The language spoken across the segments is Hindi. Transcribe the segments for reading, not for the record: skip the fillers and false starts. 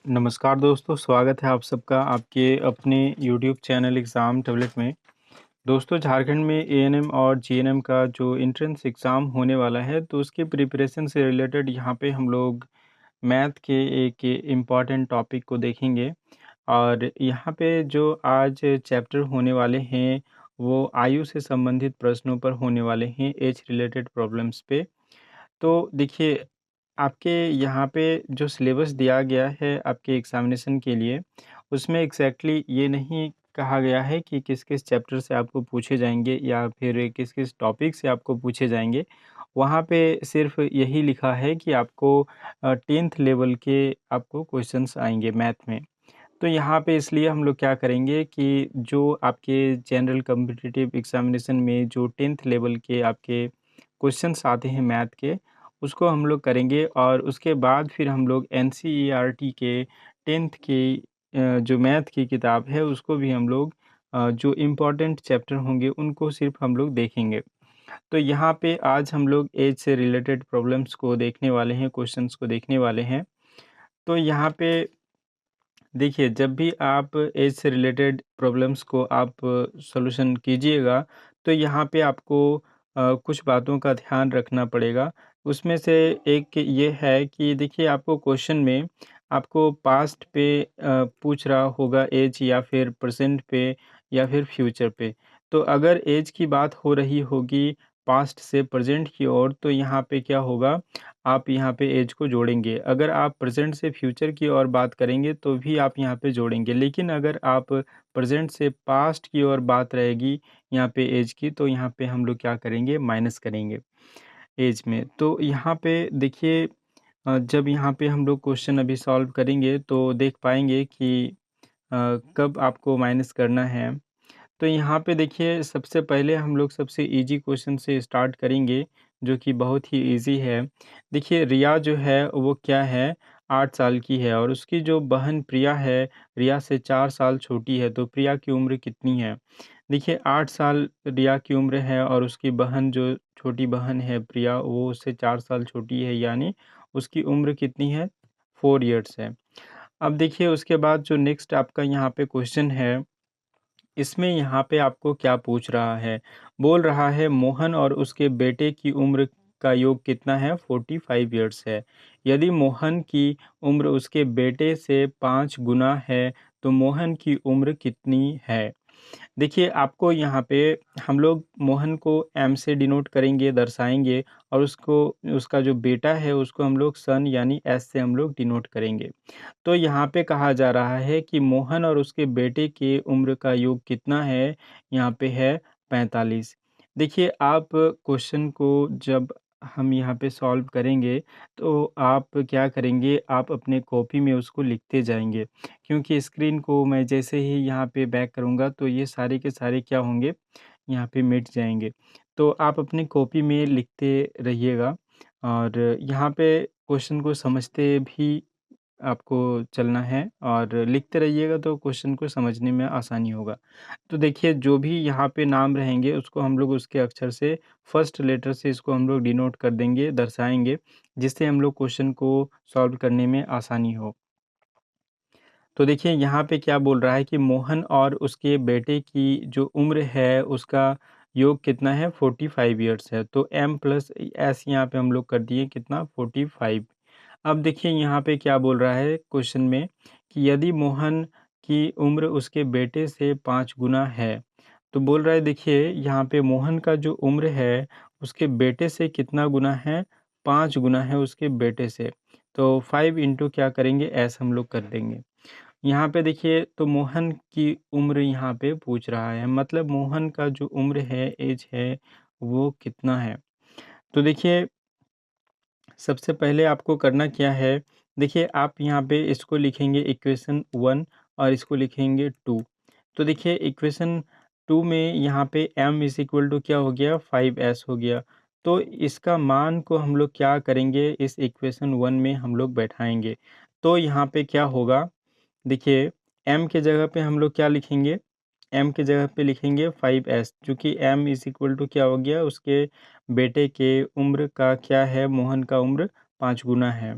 नमस्कार दोस्तों, स्वागत है आप सबका आपके अपने यूट्यूब चैनल एग्ज़ाम टैबलेट में। दोस्तों, झारखंड में एएनएम और जीएनएम का जो एंट्रेंस एग्ज़ाम होने वाला है, तो उसके प्रिपरेशन से रिलेटेड यहाँ पे हम लोग मैथ के एक इम्पॉर्टेंट टॉपिक को देखेंगे। और यहाँ पे जो आज चैप्टर होने वाले हैं, वो आयु से संबंधित प्रश्नों पर होने वाले हैं, एज रिलेटेड प्रॉब्लम्स पे। तो देखिए, आपके यहाँ पे जो सिलेबस दिया गया है आपके एग्ज़ामिनेशन के लिए, उसमें एग्ज़ैक्टली ये नहीं कहा गया है कि किस-किस चैप्टर से आपको पूछे जाएँगे या फिर किस-किस टॉपिक से आपको पूछे जाएँगे। वहाँ पे सिर्फ़ यही लिखा है कि आपको 10th लेवल के आपको क्वेश्चंस आएँगे मैथ में। तो यहाँ पे इसलिए हम लोग क्या करेंगे कि जो आपके जनरल कॉम्पिटिटिव एग्ज़ामिनेशन में जो 10th लेवल के आपके क्वेश्चंस आते हैं मैथ के, उसको हम लोग करेंगे और उसके बाद फिर हम लोग एनसीईआरटी के 10th की जो मैथ की किताब है उसको भी हम लोग जो इम्पोर्टेंट चैप्टर होंगे उनको सिर्फ़ हम लोग देखेंगे। तो यहाँ पे आज हम लोग एज से रिलेटेड प्रॉब्लम्स को देखने वाले हैं, क्वेश्चंस को देखने वाले हैं। तो यहाँ पे देखिए, जब भी आप एज से रिलेटेड प्रॉब्लम्स को आप सॉल्यूशन कीजिएगा, तो यहाँ पे आपको कुछ बातों का ध्यान रखना पड़ेगा। उसमें से एक ये है कि देखिए, आपको क्वेश्चन में आपको पास्ट पे पूछ रहा होगा एज या फिर प्रेज़ेंट पे या फिर फ्यूचर पे। तो अगर एज की बात हो रही होगी पास्ट से प्रेज़ेंट की ओर, तो यहाँ पे क्या होगा, आप यहाँ पे एज को जोड़ेंगे। अगर आप प्रेज़ेंट से फ्यूचर की ओर बात करेंगे तो भी आप यहाँ पे जोड़ेंगे। लेकिन अगर आप प्रेज़ेंट से पास्ट की ओर बात रहेगी यहाँ पे एज की, तो यहाँ पे हम लोग क्या करेंगे, माइनस करेंगे एज में। तो यहाँ पे देखिए, जब यहाँ पे हम लोग क्वेश्चन अभी सॉल्व करेंगे तो देख पाएँगे कि कब आपको माइनस करना है। तो यहाँ पे देखिए, सबसे पहले हम लोग सबसे ईज़ी क्वेश्चन से स्टार्ट करेंगे, जो कि बहुत ही ईज़ी है। देखिए, रिया जो है वो क्या है, 8 साल की है और उसकी जो बहन प्रिया है, रिया से 4 साल छोटी है, तो प्रिया की उम्र कितनी है? देखिए, 8 साल रिया की उम्र है और उसकी बहन जो छोटी बहन है प्रिया, वो उससे 4 साल छोटी है, यानी उसकी उम्र कितनी है? 4 इयर्स है। अब देखिए, उसके बाद जो नेक्स्ट आपका यहाँ पे क्वेश्चन है, इसमें यहाँ पे आपको क्या पूछ रहा है? बोल रहा है मोहन और उसके बेटे की उम्र का योग कितना है? 45 इयर्स है। यदि मोहन की उम्र उसके बेटे से 5 गुना है, तो मोहन की उम्र कितनी है? देखिए, आपको यहाँ पे हम लोग मोहन को एम से डिनोट करेंगे, दर्शाएँगे और उसको उसका जो बेटा है उसको हम लोग सन यानी एस से हम लोग डिनोट करेंगे। तो यहाँ पे कहा जा रहा है कि मोहन और उसके बेटे के उम्र का योग कितना है? यहाँ पे है 45। देखिए, आप क्वेश्चन को जब हम यहाँ पे सॉल्व करेंगे, तो आप क्या करेंगे, आप अपने कॉपी में उसको लिखते जाएँगे। क्योंकि स्क्रीन को मैं जैसे ही यहाँ पे बैक करूँगा, तो ये सारे के सारे क्या होंगे, यहाँ पे मिट जाएँगे। तो आप अपनी कॉपी में लिखते रहिएगा और यहाँ पे क्वेश्चन को समझते भी आपको चलना है और लिखते रहिएगा, तो क्वेश्चन को समझने में आसानी होगा। तो देखिए, जो भी यहाँ पे नाम रहेंगे उसको हम लोग उसके अक्षर से फर्स्ट लेटर से इसको हम लोग डिनोट कर देंगे, दर्शाएँगे, जिससे हम लोग क्वेश्चन को सॉल्व करने में आसानी हो। तो देखिए, यहाँ पे क्या बोल रहा है कि मोहन और उसके बेटे की जो उम्र है उसका योग कितना है, 45 इयर्स है। तो m प्लस s यहाँ पे हम लोग कर दिए कितना, 45। अब देखिए, यहाँ पे क्या बोल रहा है क्वेश्चन में कि यदि मोहन की उम्र उसके बेटे से 5 गुना है, तो बोल रहा है देखिए, यहाँ पे मोहन का जो उम्र है उसके बेटे से कितना गुना है, 5 गुना है उसके बेटे से। तो 5 इंटू क्या करेंगे, s हम लोग कर देंगे। यहाँ पे देखिए, तो मोहन की उम्र यहाँ पे पूछ रहा है, मतलब मोहन का जो उम्र है, एज है, वो कितना है? तो देखिए, सबसे पहले आपको करना क्या है, देखिए आप यहाँ पे इसको लिखेंगे इक्वेशन 1 और इसको लिखेंगे 2। तो देखिए, इक्वेशन 2 में यहाँ पे m इज़ इक्वल टू क्या हो गया, 5s हो गया। तो इसका मान को हम लोग क्या करेंगे, इस इक्वेशन 1 में हम लोग बैठाएँगे। तो यहाँ पे क्या होगा, देखिए, m के जगह पे हम लोग क्या लिखेंगे, m की जगह पे लिखेंगे 5s, चूँकि m इज़ इक्वल टू क्या हो गया, उसके बेटे के उम्र का क्या है, मोहन का उम्र 5 गुना है।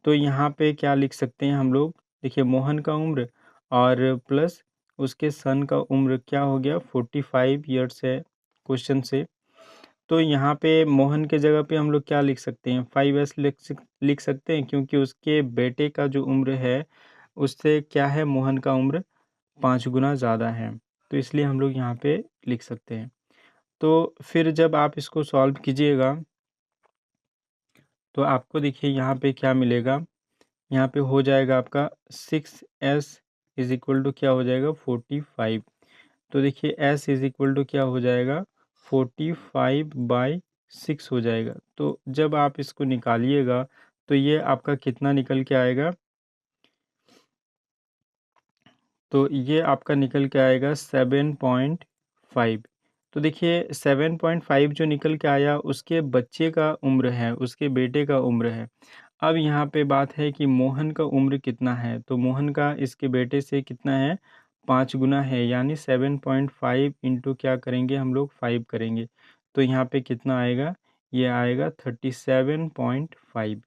तो यहाँ पे क्या लिख सकते हैं हम लोग, देखिए मोहन का उम्र और प्लस उसके सन का उम्र क्या हो गया 45 ईयर्स है क्वेश्चन से। तो यहाँ पे मोहन के जगह पे हम लोग क्या लिख सकते हैं 5s लिख सकते हैं, क्योंकि उसके बेटे का जो उम्र है उससे क्या है मोहन का उम्र 5 गुना ज़्यादा है। तो इसलिए हम लोग यहाँ पे लिख सकते हैं। तो फिर जब आप इसको सॉल्व कीजिएगा तो आपको देखिए यहाँ पे क्या मिलेगा, यहाँ पे हो जाएगा आपका 6s इज़ इक्वल टू क्या हो जाएगा 45। तो देखिए s इज़ इक्वल टू क्या हो जाएगा 45/6 हो जाएगा। तो जब आप इसको निकालिएगा तो ये आपका कितना निकल के आएगा, तो ये आपका निकल के आएगा 7.5। तो देखिए 7.5 जो निकल के आया उसके बच्चे का उम्र है, उसके बेटे का उम्र है। अब यहाँ पे बात है कि मोहन का उम्र कितना है, तो मोहन का इसके बेटे से कितना है 5 गुना है, यानी 7.5 इंटू क्या करेंगे हम लोग 5 करेंगे। तो यहाँ पे कितना आएगा, ये आएगा 37.5,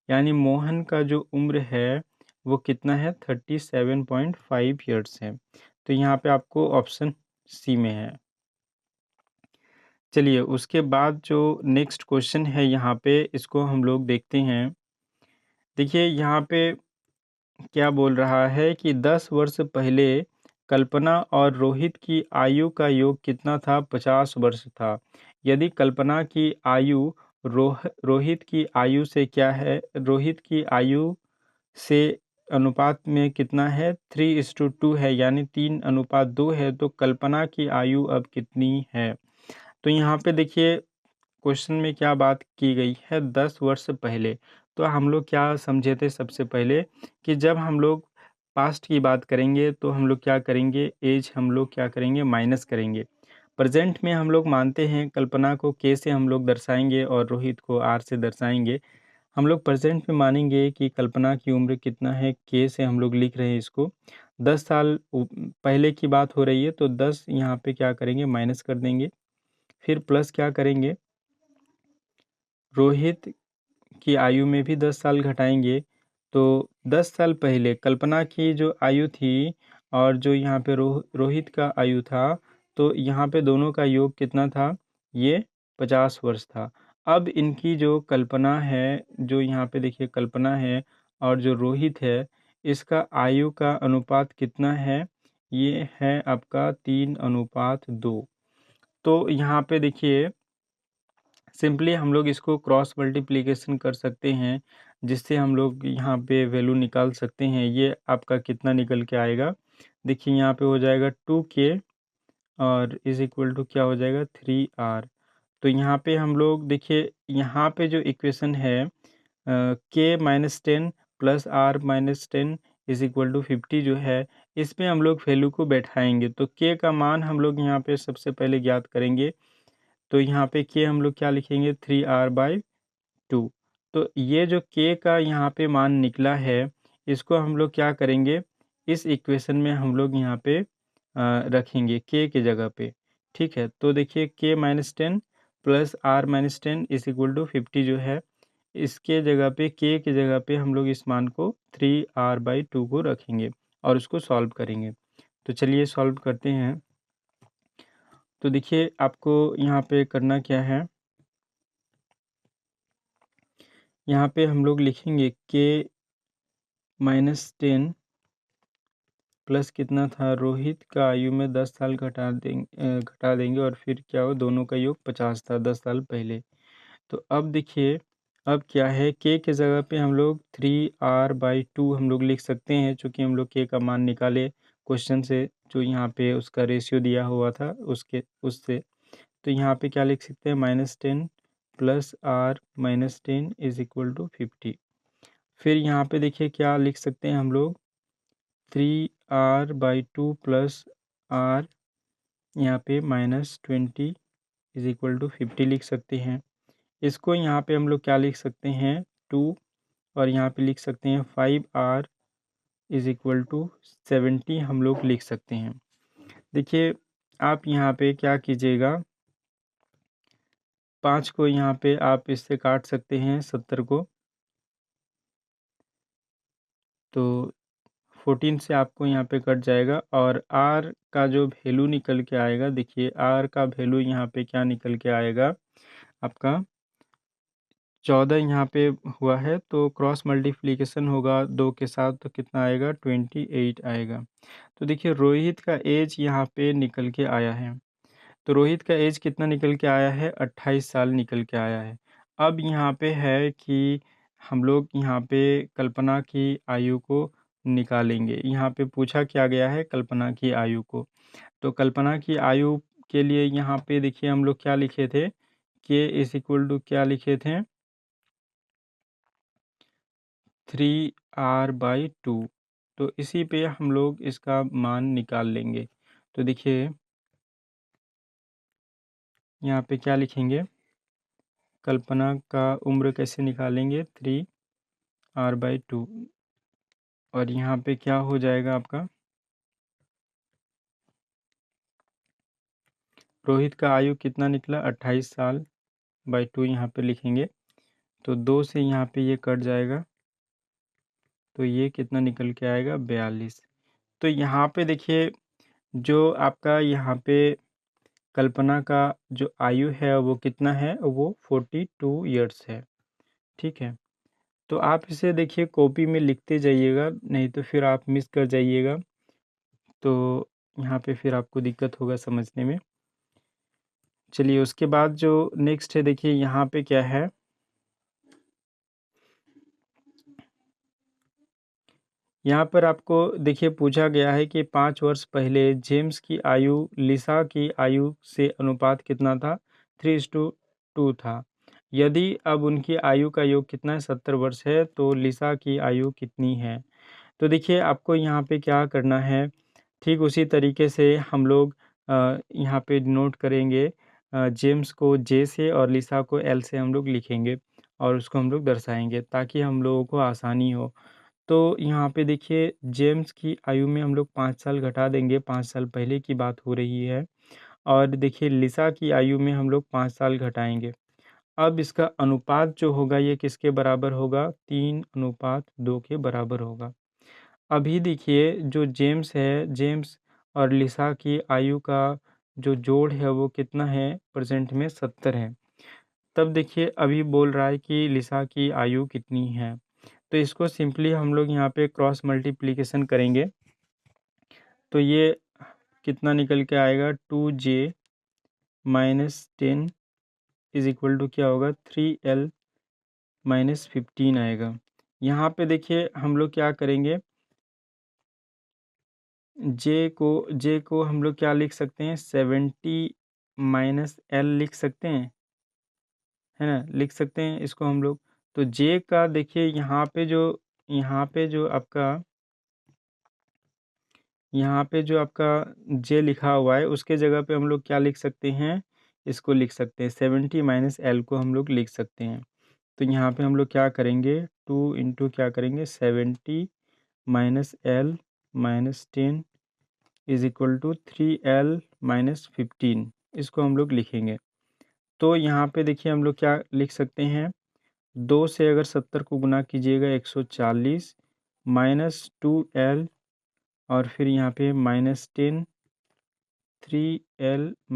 यानी मोहन का जो उम्र है वो कितना है 37.5 ईयर्स है। तो यहाँ पे आपको ऑप्शन सी में है। चलिए उसके बाद जो नेक्स्ट क्वेश्चन है यहाँ पे इसको हम लोग देखते हैं। देखिए यहाँ पे क्या बोल रहा है कि 10 वर्ष पहले कल्पना और रोहित की आयु का योग कितना था 50 वर्ष था। यदि कल्पना की आयु रोहित की आयु से क्या है, रोहित की आयु से अनुपात में कितना है 3:2 है, यानी 3:2 है, तो कल्पना की आयु अब कितनी है। तो यहाँ पे देखिए क्वेश्चन में क्या बात की गई है 10 वर्ष पहले। तो हम लोग क्या समझे थे सबसे पहले कि जब हम लोग पास्ट की बात करेंगे तो हम लोग क्या करेंगे, एज हम लोग क्या करेंगे माइनस करेंगे। प्रेजेंट में हम लोग मानते हैं कल्पना को के से हम लोग दर्शाएंगे और रोहित को आर से दर्शाएंगे। हम लोग प्रेजेंट में मानेंगे कि कल्पना की उम्र कितना है, के से हम लोग लिख रहे हैं इसको 10 साल पहले की बात हो रही है, तो 10 यहाँ पे क्या करेंगे माइनस कर देंगे। फिर प्लस क्या करेंगे, रोहित की आयु में भी 10 साल घटाएंगे। तो 10 साल पहले कल्पना की जो आयु थी और जो यहाँ पे रोहित का आयु था, तो यहाँ पे दोनों का योग कितना था, ये 50 वर्ष था। अब इनकी जो कल्पना है, जो यहाँ पे देखिए कल्पना है और जो रोहित है, इसका आयु का अनुपात कितना है, ये है आपका 3:2। तो यहाँ पे देखिए सिंपली हम लोग इसको क्रॉस मल्टीप्लिकेशन कर सकते हैं, जिससे हम लोग यहाँ पे वैल्यू निकाल सकते हैं। ये आपका कितना निकल के आएगा, देखिए यहाँ पे हो जाएगा 2k और इज़ इक्वल टू क्या हो जाएगा 3r। तो यहाँ पे हम लोग देखिए यहाँ पे जो इक्वेशन है k-10 plus r-10 is equal to 50 जो है, इसमें हम लोग वैल्यू को बैठाएंगे। तो k का मान हम लोग यहाँ पे सबसे पहले ज्ञात करेंगे। तो यहाँ पे k हम लोग क्या लिखेंगे 3r/2। तो ये जो k का यहाँ पे मान निकला है, इसको हम लोग क्या करेंगे, इस इक्वेशन में हम लोग यहाँ पे रखेंगे k के जगह पे। ठीक है, तो देखिए k-10 plus r-10 is equal to 50 जो है, इसके जगह पे k के जगह पे हम लोग इस मान को 3r/2 को रखेंगे और उसको सॉल्व करेंगे। तो चलिए सॉल्व करते हैं। तो देखिए आपको यहाँ पे करना क्या है, यहाँ पे हम लोग लिखेंगे k-10 प्लस कितना था, रोहित का आयु में 10 साल घटा देंगे और फिर क्या हो, दोनों का योग 50 था 10 साल पहले। तो अब देखिए अब क्या है, k के जगह पे हम लोग 3r/2 हम लोग लिख सकते हैं, चूँकि हम लोग k का मान निकाले क्वेश्चन से, जो यहाँ पे उसका रेशियो दिया हुआ था उससे। तो यहाँ पे क्या लिख सकते हैं -10 plus r-10 is equal to 50। फिर यहाँ पे देखिए क्या लिख सकते हैं हम लोग 3r/2 प्लस r यहाँ पे -20 इज इक्वल टू 50 लिख सकते हैं। इसको यहाँ पे हम लोग क्या लिख सकते हैं 2, और यहाँ पे लिख सकते हैं 5r इज इक्वल टू 70 हम लोग लिख सकते हैं। देखिए आप यहाँ पे क्या कीजिएगा, 5 को यहाँ पे आप इससे काट सकते हैं 70 को, तो 14 से आपको यहाँ पे कट जाएगा और आर का जो वैल्यू निकल के आएगा, देखिए आर का वैल्यू यहाँ पे क्या निकल के आएगा आपका 14 यहाँ पे हुआ है, तो क्रॉस मल्टीप्लिकेशन होगा 2 के साथ तो कितना आएगा 28 आएगा। तो देखिए रोहित का एज यहाँ पे निकल के आया है। तो रोहित का एज कितना निकल के आया है, 28 साल निकल के आया है। अब यहाँ पे है कि हम लोग यहाँ पे कल्पना की आयु को निकालेंगे। यहाँ पे पूछा क्या गया है, कल्पना की आयु को। तो कल्पना की आयु के लिए यहाँ पे देखिए हम लोग क्या लिखे थे, के इज इक्वल टू क्या लिखे थे, 3r/2। तो इसी पे हम लोग इसका मान निकाल लेंगे। तो देखिए यहाँ पे क्या लिखेंगे, कल्पना का उम्र कैसे निकालेंगे, 3r/2 और यहाँ पे क्या हो जाएगा आपका, रोहित का आयु कितना निकला 28 साल बाई 2 यहाँ पे लिखेंगे। तो 2 से यहाँ पे ये कट जाएगा, तो ये कितना निकल के आएगा 42। तो यहाँ पे देखिए जो आपका यहाँ पे कल्पना का जो आयु है वो कितना है, वो 42 ईयर्स है। ठीक है, तो आप इसे देखिए कॉपी में लिखते जाइएगा, नहीं तो फिर आप मिस कर जाइएगा, तो यहाँ पे फिर आपको दिक्कत होगा समझने में। चलिए उसके बाद जो नेक्स्ट है, देखिए यहाँ पे क्या है, यहाँ पर आपको देखिए पूछा गया है कि 5 वर्ष पहले जेम्स की आयु लिसा की आयु से अनुपात कितना था, 3:2 था। यदि अब उनकी आयु का योग कितना है, 70 वर्ष है, तो लिसा की आयु कितनी है। तो देखिए आपको यहाँ पे क्या करना है, ठीक उसी तरीके से हम लोग यहाँ पे नोट करेंगे, जेम्स को जे से और लिसा को एल से हम लोग लिखेंगे और उसको हम लोग दर्शाएंगे ताकि हम लोगों को आसानी हो। तो यहाँ पे देखिए जेम्स की आयु में हम लोग 5 साल घटा देंगे, 5 साल पहले की बात हो रही है। और देखिए लिसा की आयु में हम लोग 5 साल घटाएंगे। अब इसका अनुपात जो होगा ये किसके बराबर होगा, 3:2 के बराबर होगा। अभी देखिए जो जेम्स है, जेम्स और लिसा की आयु का जो जोड़ है वो कितना है, प्रेजेंट में 70 है। तब देखिए अभी बोल रहा है कि लिसा की आयु कितनी है। तो इसको सिंपली हम लोग यहाँ पे क्रॉस मल्टीप्लिकेशन करेंगे, तो ये कितना निकल के आएगा, 2j - 10 इज इक्वल टू क्या होगा, 3l - 15 आएगा। यहाँ पे देखिए हम लोग क्या करेंगे, j को हम लोग क्या लिख सकते हैं, 70 - l लिख सकते हैं, है ना, लिख सकते हैं इसको हम लोग। तो j का देखिए यहाँ पे जो आपका जे लिखा हुआ है उसके जगह पे हम लोग क्या लिख सकते हैं, इसको लिख सकते हैं 70 - l को हम लोग लिख सकते हैं। तो यहाँ पे हम लोग क्या करेंगे, 2 इंटू क्या करेंगे, 70 - l - 10 is equal to 3l - 15, इसको हम लोग लिखेंगे। तो यहाँ पे देखिए हम लोग क्या लिख सकते हैं, 2 से अगर 70 को गुना कीजिएगा 140 -2l और फिर यहाँ पे -10 3l -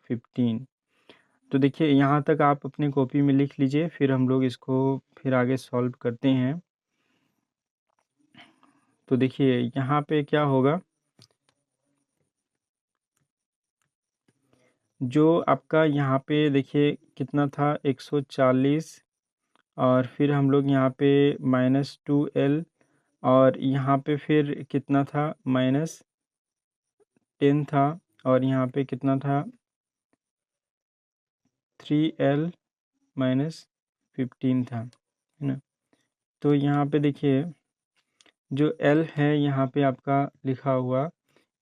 15। तो देखिए यहाँ तक आप अपनी कॉपी में लिख लीजिए, फिर हम लोग इसको फिर आगे सॉल्व करते हैं। तो देखिए यहाँ पे क्या होगा, जो आपका यहाँ पे देखिए कितना था 140 और फिर हम लोग यहाँ पे -2l और यहाँ पे फिर कितना था, -10 था और यहाँ पे कितना था, 3l - 15 था, है ना। तो यहाँ पे देखिए जो l है यहाँ पे आपका लिखा हुआ,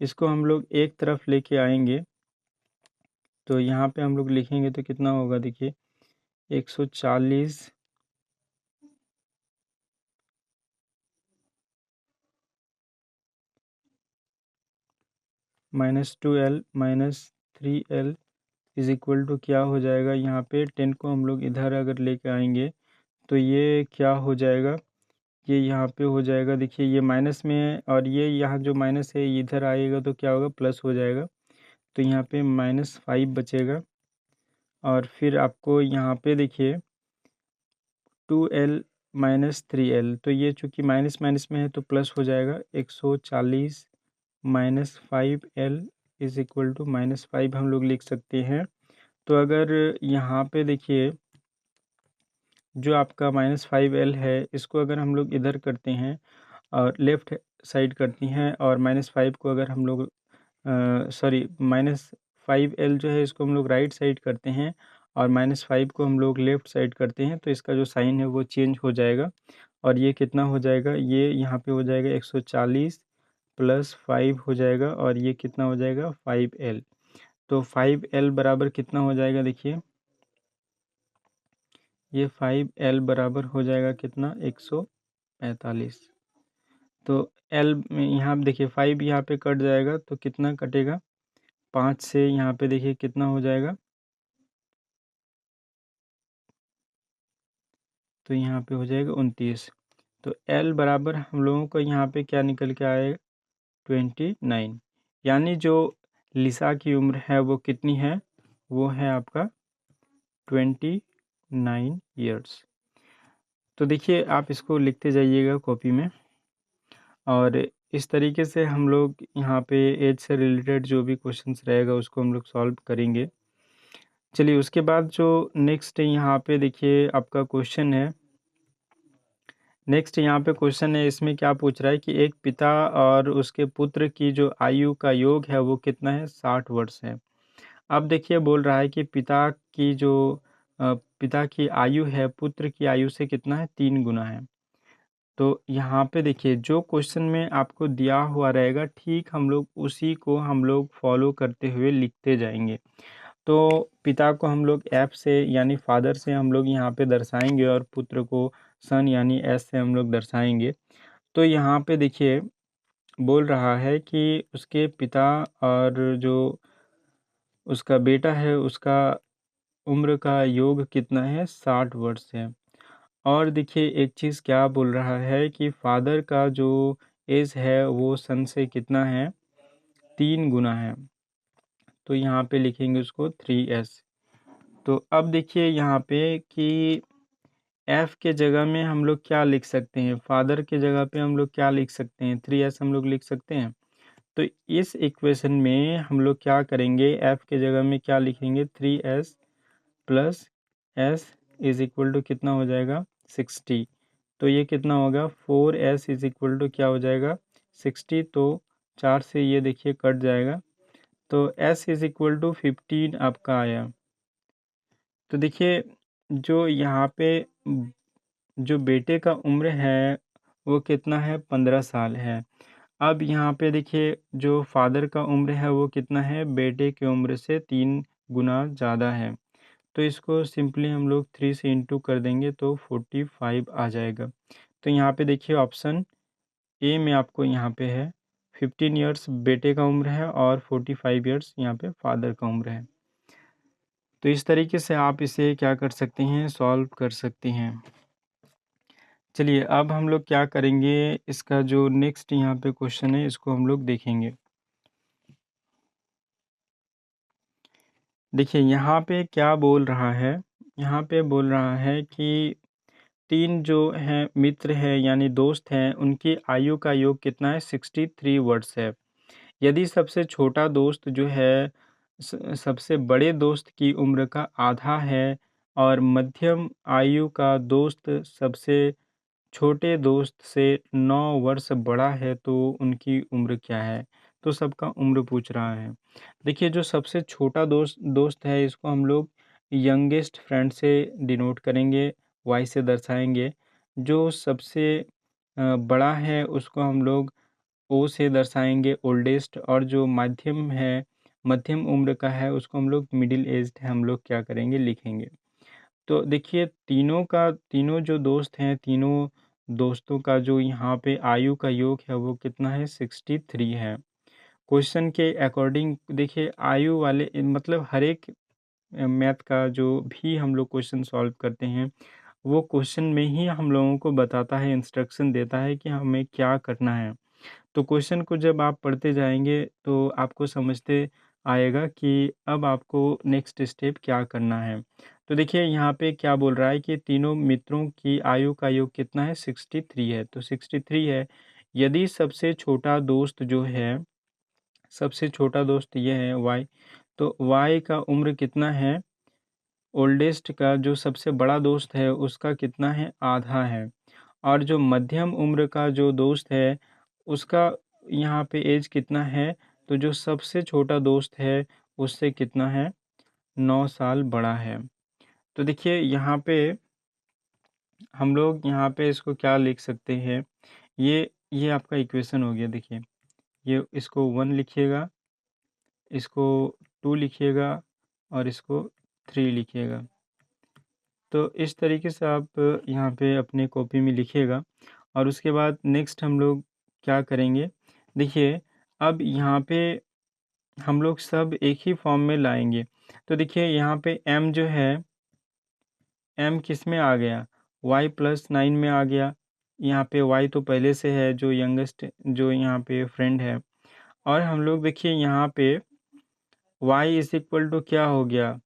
इसको हम लोग एक तरफ लेके आएंगे, तो यहाँ पे हम लोग लिखेंगे तो कितना होगा, देखिए 140 -2l - 3l is equal to क्या हो जाएगा, यहाँ पे 10 को हम लोग इधर अगर लेके आएंगे तो ये क्या हो जाएगा, ये यहाँ पे हो जाएगा, देखिए ये माइनस में है और ये यहाँ जो माइनस है ये इधर आएगा तो क्या होगा, प्लस हो जाएगा। तो यहाँ पे -5 बचेगा और फिर आपको यहाँ पे देखिए 2l माइनस 3l, तो ये चूँकि माइनस माइनस में है तो प्लस हो जाएगा। 140 minus 5l is equal to -5 हम लोग लिख सकते हैं। तो अगर यहाँ पे देखिए जो आपका -5l है इसको अगर हम लोग इधर करते हैं और लेफ़्ट साइड करती हैं और -5 को अगर हम लोग सॉरी -5l जो है इसको हम लोग राइट साइड करते हैं और -5 को हम लोग लेफ़्ट साइड करते हैं, तो इसका जो साइन है वो चेंज हो जाएगा और ये कितना हो जाएगा, ये यहाँ पे हो जाएगा 140 प्लस 5 हो जाएगा और ये कितना हो जाएगा 5l। तो 5l बराबर कितना हो जाएगा, देखिए ये 5l बराबर हो जाएगा कितना, 145। तो l में यहाँ पे देखिए 5 यहाँ पे कट जाएगा तो कितना कटेगा, 5 से यहाँ पे देखिए कितना हो जाएगा, तो यहाँ पे हो जाएगा 29। तो l बराबर हम लोगों को यहाँ पे क्या निकल के आएगा, 29। यानी जो लिसा की उम्र है वो कितनी है, वो है आपका 29 ईयर्स। तो देखिए आप इसको लिखते जाइएगा कॉपी में और इस तरीके से हम लोग यहाँ पे एज से रिलेटेड जो भी क्वेश्चंस रहेगा उसको हम लोग सॉल्व करेंगे। चलिए उसके बाद जो नेक्स्ट यहाँ पे देखिए आपका क्वेश्चन है, नेक्स्ट यहाँ पे क्वेश्चन है, इसमें क्या पूछ रहा है कि एक पिता और उसके पुत्र की जो आयु का योग है वो कितना है, 60 वर्ष है। अब देखिए बोल रहा है कि पिता की जो पिता की आयु है पुत्र की आयु से कितना है, 3 गुना है। तो यहाँ पे देखिए जो क्वेश्चन में आपको दिया हुआ रहेगा ठीक हम लोग उसी को हम लोग फॉलो करते हुए लिखते जाएंगे। तो पिता को हम लोग एफ से यानी फादर से हम लोग यहाँ पे दर्शाएंगे और पुत्र को सन यानी एस से हम लोग दर्शाएंगे। तो यहाँ पे देखिए बोल रहा है कि उसके पिता और जो उसका बेटा है उसका उम्र का योग कितना है, 60 वर्ष है। और देखिए एक चीज़ क्या बोल रहा है कि फादर का जो एज है वो सन से कितना है, 3 गुना है। तो यहाँ पे लिखेंगे उसको 3s। तो अब देखिए यहाँ पे कि f के जगह में हम लोग क्या लिख सकते हैं, फादर के जगह पे हम लोग क्या लिख सकते हैं, 3s हम लोग लिख सकते हैं। तो इस इक्वेशन में हम लोग क्या करेंगे, f के जगह में क्या लिखेंगे, 3s plus s is equal to कितना हो जाएगा, 60। तो ये कितना होगा, 4s इज इक्वल टू क्या हो जाएगा, 60। तो 4 से ये देखिए कट जाएगा तो s इज इक्वल टू 15 आपका आया। तो देखिए जो यहाँ पे जो बेटे का उम्र है वो कितना है, 15 साल है। अब यहाँ पे देखिए जो फादर का उम्र है वो कितना है, बेटे की उम्र से 3 गुना ज़्यादा है। तो इसको सिंपली हम लोग 3 से इंटू कर देंगे तो 45 आ जाएगा। तो यहाँ पे देखिए ऑप्शन ए में आपको यहाँ पे है 15 इयर्स बेटे का उम्र है और 45 इयर्स यहाँ पे फादर का उम्र है। तो इस तरीके से आप इसे क्या कर सकते हैं, सॉल्व कर सकते हैं। चलिए अब हम लोग क्या करेंगे, इसका जो नेक्स्ट यहाँ पे क्वेश्चन है इसको हम लोग देखेंगे। देखिए यहाँ पे क्या बोल रहा है, यहाँ पे बोल रहा है कि 3 जो हैं मित्र हैं यानी दोस्त हैं उनकी आयु का योग कितना है, 63 वर्ष है। यदि सबसे छोटा दोस्त जो है सबसे बड़े दोस्त की उम्र का आधा है और मध्यम आयु का दोस्त सबसे छोटे दोस्त से 9 वर्ष बड़ा है तो उनकी उम्र क्या है? तो सबका उम्र पूछ रहा है। देखिए जो सबसे छोटा दोस्त दोस्त है इसको हम लोग यंगेस्ट फ्रेंड से डिनोट करेंगे, वाई से दर्शाएँगे। जो सबसे बड़ा है उसको हम लोग ओ से दर्शाएँगे, ओल्डेस्ट। और जो मध्यम है, मध्यम उम्र का है उसको हम लोग मिडिल एज्ड हम लोग क्या करेंगे, लिखेंगे। तो देखिए तीनों जो दोस्त हैं, तीनों दोस्तों का जो यहाँ पे आयु का योग है वो कितना है, 63 है। क्वेश्चन के अकॉर्डिंग देखिए आयु वाले मतलब हर एक मैथ का जो भी हम लोग क्वेश्चन सॉल्व करते हैं वो क्वेश्चन में ही हम लोगों को बताता है, इंस्ट्रक्शन देता है कि हमें क्या करना है। तो क्वेश्चन को जब आप पढ़ते जाएँगे तो आपको समझते आएगा कि अब आपको नेक्स्ट स्टेप क्या करना है। तो देखिए यहाँ पे क्या बोल रहा है कि तीनों मित्रों की आयु का योग कितना है, 63 है। तो 63 है, यदि सबसे छोटा दोस्त जो है, सबसे छोटा दोस्त ये है y, तो y का उम्र कितना है, ओल्डेस्ट का जो सबसे बड़ा दोस्त है उसका कितना है, आधा है। और जो मध्यम उम्र का जो दोस्त है उसका यहाँ पे एज कितना है, तो जो सबसे छोटा दोस्त है उससे कितना है, 9 साल बड़ा है। तो देखिए यहाँ पे हम लोग यहाँ पे इसको क्या लिख सकते हैं, ये आपका इक्वेशन हो गया। देखिए ये इसको 1 लिखिएगा, इसको 2 लिखिएगा और इसको 3 लिखिएगा। तो इस तरीके से आप यहाँ पे अपने कॉपी में लिखिएगा और उसके बाद नेक्स्ट हम लोग क्या करेंगे, देखिए अब यहाँ पे हम लोग सब एक ही फॉर्म में लाएंगे। तो देखिए यहाँ पे m जो है, m किस में आ गया, y+9 में आ गया। यहाँ पे y तो पहले से है, जो यंगेस्ट जो यहाँ पे फ्रेंड है। और हम लोग देखिए यहाँ पे y इज़ इक्वल टू क्या हो गया,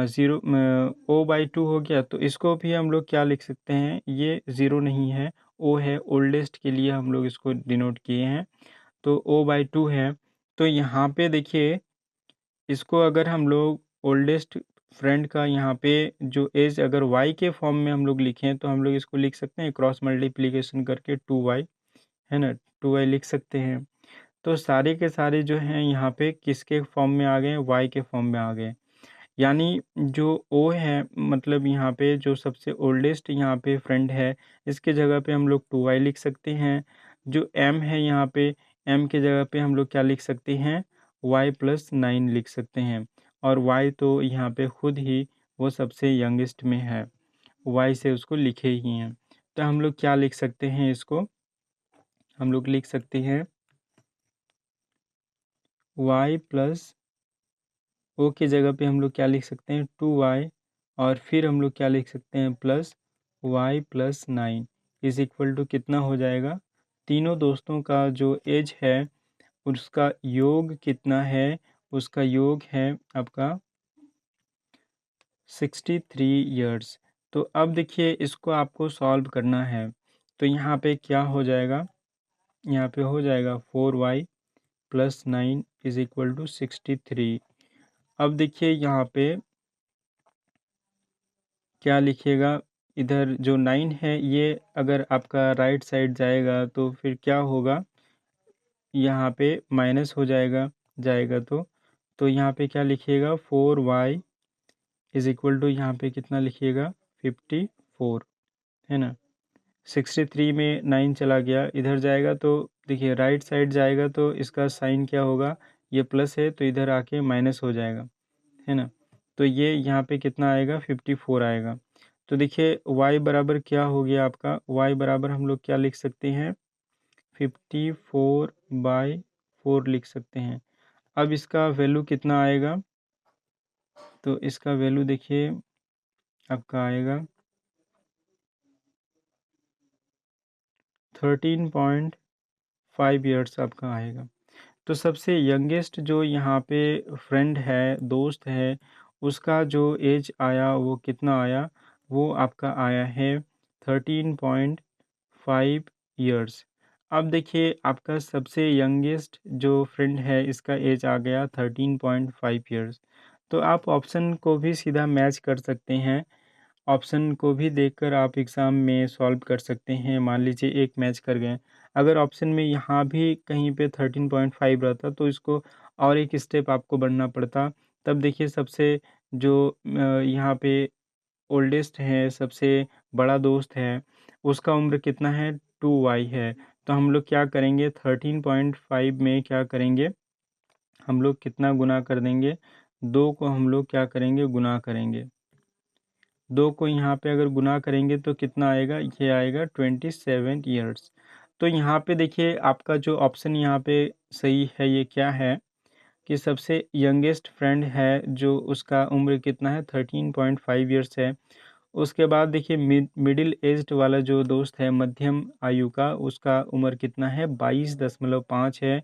0 O/2 हो गया। तो इसको भी हम लोग क्या लिख सकते हैं, ये 0 नहीं है, O है, ओल्डेस्ट के लिए हम लोग इसको डिनोट किए हैं, तो O/2 है। तो यहाँ पे देखिए इसको अगर हम लोग ओल्डेस्ट फ्रेंड का यहाँ पे जो एज अगर y के फॉर्म में हम लोग लिखें तो हम लोग इसको लिख सकते हैं क्रॉस मल्टीप्लिकेशन करके 2y, है ना, 2y लिख सकते हैं। तो सारे के सारे जो हैं यहाँ पे किसके फॉर्म में आ गए, y के फॉर्म में आ गए। यानी जो O है, मतलब यहाँ पे जो सबसे ओल्डेस्ट यहाँ पे फ्रेंड है, इसके जगह पे हम लोग 2y लिख सकते हैं। जो M है यहाँ पे, M के जगह पे हम लोग क्या लिख सकते हैं, y+9 लिख सकते हैं। और y तो यहाँ पे खुद ही वो सबसे यंगेस्ट में है, y से उसको लिखे ही हैं। तो हम लोग क्या लिख सकते हैं, इसको हम लोग लिख सकते हैं y प्लस ओ की जगह पे हम लोग क्या लिख सकते हैं, 2y, और फिर हम लोग क्या लिख सकते हैं, plus y+9 is equal to कितना हो जाएगा, तीनों दोस्तों का जो एज है उसका योग कितना है, उसका योग है आपका 63 ईयर्स। तो अब देखिए इसको आपको सॉल्व करना है। तो यहाँ पे क्या हो जाएगा, यहाँ पे हो जाएगा 4y+9 इज़ इक्वल टू 63। अब देखिए यहाँ पे क्या लिखिएगा, इधर जो 9 है ये अगर आपका राइट साइड जाएगा तो फिर क्या होगा, यहाँ पे माइनस हो जाएगा, जाएगा तो यहाँ पे क्या लिखिएगा, 4y इज़ इक्वल टू यहाँ पे कितना लिखिएगा, 54, है ना। 63 में 9 चला गया, इधर जाएगा तो देखिए राइट साइड जाएगा तो इसका साइन क्या होगा, ये प्लस है तो इधर आके माइनस हो जाएगा, है ना। तो ये यहाँ पे कितना आएगा, 54 आएगा। तो देखिए y बराबर क्या हो गया आपका, y बराबर हम लोग क्या लिख सकते हैं, 54/4 लिख सकते हैं। अब इसका वैल्यू कितना आएगा, तो इसका वैल्यू देखिए आपका आएगा 13.5 ईयर्स आपका आएगा। तो सबसे यंगेस्ट जो यहाँ पे फ्रेंड है, दोस्त है, उसका जो एज आया वो कितना आया, वो आपका आया है 13.5 ईयर्स। अब देखिए आपका सबसे यंगेस्ट जो फ्रेंड है इसका एज आ गया 13.5 ईयर्स। तो आप ऑप्शन को भी सीधा मैच कर सकते हैं, ऑप्शन को भी देखकर आप एग्ज़ाम में सॉल्व कर सकते हैं। मान लीजिए एक मैच कर गए, अगर ऑप्शन में यहाँ भी कहीं पे 13.5 रहता तो इसको और एक स्टेप आपको बढ़ना पड़ता। तब देखिए सबसे जो यहाँ पे ओल्डेस्ट है, सबसे बड़ा दोस्त है, उसका उम्र कितना है, 2y है। तो हम लोग क्या करेंगे, 13.5 में क्या करेंगे, हम लोग कितना गुना कर देंगे, 2 को हम लोग क्या करेंगे, गुना करेंगे। 2 को यहाँ पे अगर गुना करेंगे तो कितना आएगा, ये आएगा 27 ईयर्स। तो यहाँ पे देखिए आपका जो ऑप्शन यहाँ पे सही है, ये क्या है कि सबसे यंगेस्ट फ्रेंड है जो उसका उम्र कितना है, 13.5 ईयर्स है, उसके बाद देखिए मिडिल एज्ड वाला जो दोस्त है मध्यम आयु का, उसका उम्र कितना है 22.5 है।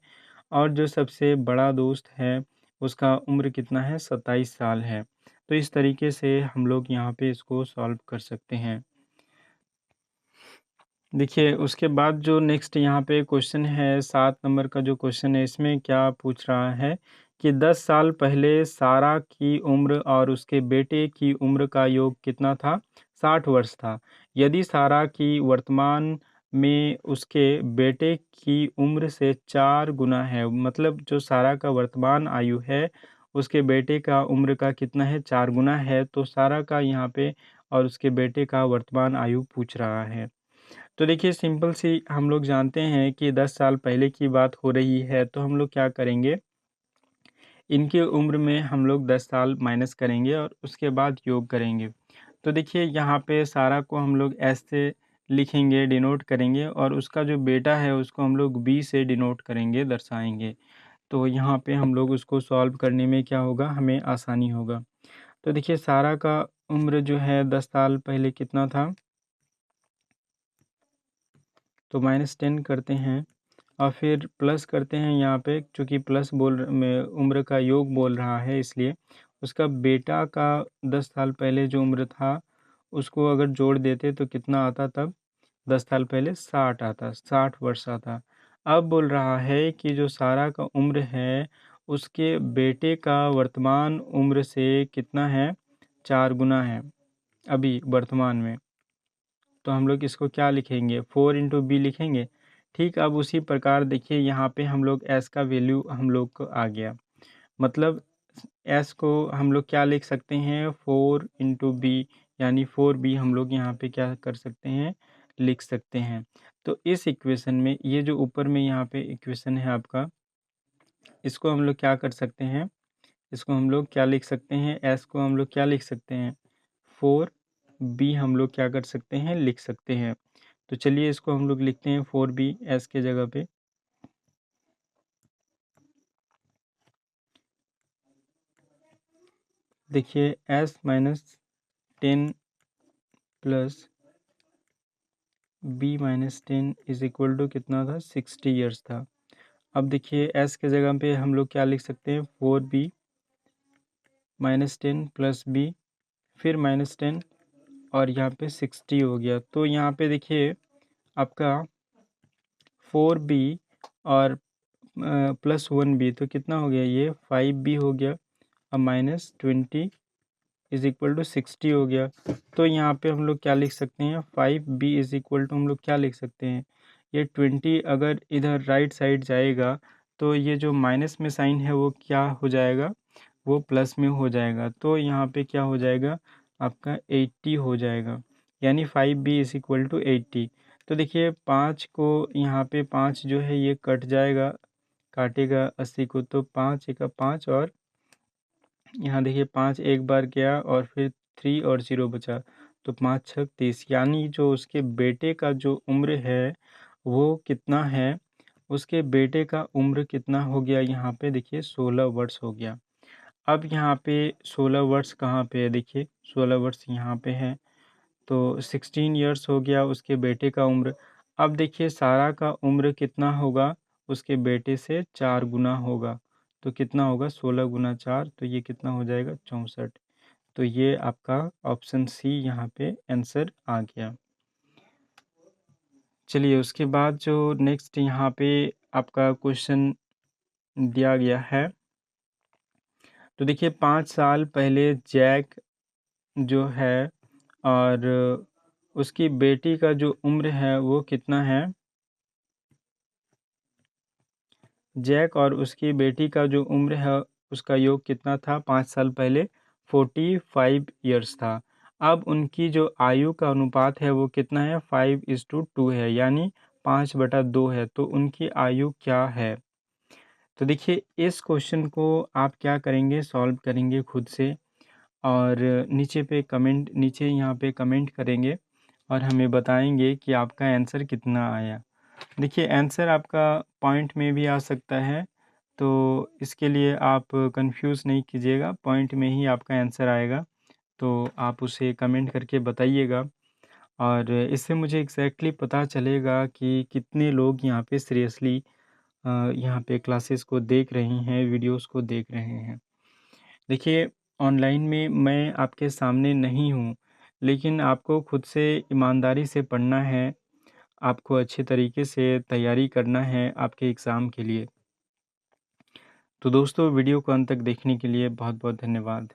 और जो सबसे बड़ा दोस्त है उसका उम्र कितना है 27 साल है। तो इस तरीके से हम लोग यहाँ पे इसको सॉल्व कर सकते हैं। देखिए उसके बाद जो नेक्स्ट यहाँ पे क्वेश्चन है 7 नंबर का जो क्वेश्चन है, इसमें क्या पूछ रहा है कि 10 साल पहले सारा की उम्र और उसके बेटे की उम्र का योग कितना था? 60 वर्ष था। यदि सारा की वर्तमान में उसके बेटे की उम्र से 4 गुना है, मतलब जो सारा का वर्तमान आयु है उसके बेटे का उम्र का कितना है 4 गुना है, तो सारा का यहाँ पे और उसके बेटे का वर्तमान आयु पूछ रहा है। तो देखिए सिंपल सी हम लोग जानते हैं कि 10 साल पहले की बात हो रही है, तो हम लोग क्या करेंगे, इनकी उम्र में हम लोग 10 साल माइनस करेंगे और उसके बाद योग करेंगे। तो देखिए यहाँ पे सारा को हम लोग एस से लिखेंगे, डिनोट करेंगे, और उसका जो बेटा है उसको हम लोग बी से डिनोट करेंगे, दर्शाएंगे। तो यहाँ पे हम लोग उसको सॉल्व करने में क्या होगा, हमें आसानी होगा। तो देखिए सारा का उम्र जो है 10 साल पहले कितना था, तो -10 करते हैं और फिर प्लस करते हैं यहाँ पे, चूँकि प्लस में उम्र का योग बोल रहा है, इसलिए उसका बेटा का 10 साल पहले जो उम्र था उसको अगर जोड़ देते तो कितना आता तब, 10 साल पहले 60 आता, 60 वर्ष आता। अब बोल रहा है कि जो सारा का उम्र है उसके बेटे का वर्तमान उम्र से कितना है, 4 गुना है अभी वर्तमान में। तो हम लोग इसको क्या लिखेंगे, 4 इंटू बी लिखेंगे। ठीक, अब उसी प्रकार देखिए यहाँ पे हम लोग एस का वैल्यू हम लोग को आ गया, मतलब एस को हम लोग क्या लिख सकते हैं, 4 इंटू बी, यानी 4b हम लोग यहाँ पे क्या कर सकते हैं, लिख सकते हैं। तो इस इक्वेशन में ये जो ऊपर में यहाँ पे इक्वेशन है आपका, इसको हम लोग क्या कर सकते हैं, इसको हम लोग क्या लिख सकते हैं, एस को हम लोग क्या लिख सकते हैं, 4b हम लोग क्या कर सकते हैं, लिख सकते हैं। तो चलिए इसको हम लोग लिखते हैं 4b एस के जगह पे। देखिए s -10 plus b -10 is equal to कितना था, 60 ईयर्स था। अब देखिए s के जगह पे हम लोग क्या लिख सकते हैं, 4b -10 प्लस b, फिर -10 और यहाँ पे 60 हो गया। तो यहाँ पे देखिए आपका 4b और प्लस 1b, तो कितना हो गया, ये 5b हो गया। अब -20 इज इक्वल टू 60 हो गया। तो यहाँ पे हम लोग क्या लिख सकते हैं, 5b इज इक्वल टू हम लोग क्या लिख सकते हैं, ये 20 अगर इधर राइट साइड जाएगा तो ये जो माइनस में साइन है वो क्या हो जाएगा, वो प्लस में हो जाएगा। तो यहाँ पे क्या हो जाएगा आपका 80 हो जाएगा, यानी 5b इज इक्वल टू 80। तो देखिए 5 को यहाँ पे 5 जो है ये कट जाएगा, काटेगा 80 को, तो 5 एका 5 और यहाँ देखिए 5 एक बार गया और फिर 3 और 0 बचा, तो 5 छक 30, यानी जो उसके बेटे का जो उम्र है वो कितना है, उसके बेटे का उम्र कितना हो गया, यहाँ पे देखिए 16 वर्ष हो गया। अब यहाँ पे 16 वर्ष कहाँ पे है, देखिए 16 वर्ष यहाँ पे है, तो 16 ईयर्स हो गया उसके बेटे का उम्र। अब देखिए सारा का उम्र कितना होगा, उसके बेटे से 4 गुना होगा, तो कितना होगा 16 गुना 4, तो ये कितना हो जाएगा 64। तो ये आपका ऑप्शन सी यहाँ पे आंसर आ गया। चलिए उसके बाद जो नेक्स्ट यहाँ पे आपका क्वेश्चन दिया गया है, तो देखिए 5 साल पहले जैक जो है और उसकी बेटी का जो उम्र है वो कितना है, जैक और उसकी बेटी का जो उम्र है उसका योग कितना था 5 साल पहले, 45 ईयर्स था। अब उनकी जो आयु का अनुपात है वो कितना है, 5:2 है, यानी 5/2 है। तो उनकी आयु क्या है, तो देखिए इस क्वेश्चन को आप क्या करेंगे, सॉल्व करेंगे खुद से, और नीचे यहाँ पे कमेंट करेंगे और हमें बताएंगे कि आपका आंसर कितना आया। देखिए आंसर आपका पॉइंट में भी आ सकता है, तो इसके लिए आप कंफ्यूज नहीं कीजिएगा, पॉइंट में ही आपका आंसर आएगा। तो आप उसे कमेंट करके बताइएगा और इससे मुझे एग्ज़ैक्टली पता चलेगा कि कितने लोग यहाँ पे सीरियसली यहाँ पे क्लासेस को देख रहे हैं, वीडियोज़ को देख रहे हैं। देखिए, ऑनलाइन में मैं आपके सामने नहीं हूँ, लेकिन आपको खुद से ईमानदारी से पढ़ना है, आपको अच्छे तरीके से तैयारी करना है आपके एग्ज़ाम के लिए। तो दोस्तों वीडियो को अंत तक देखने के लिए बहुत-बहुत धन्यवाद।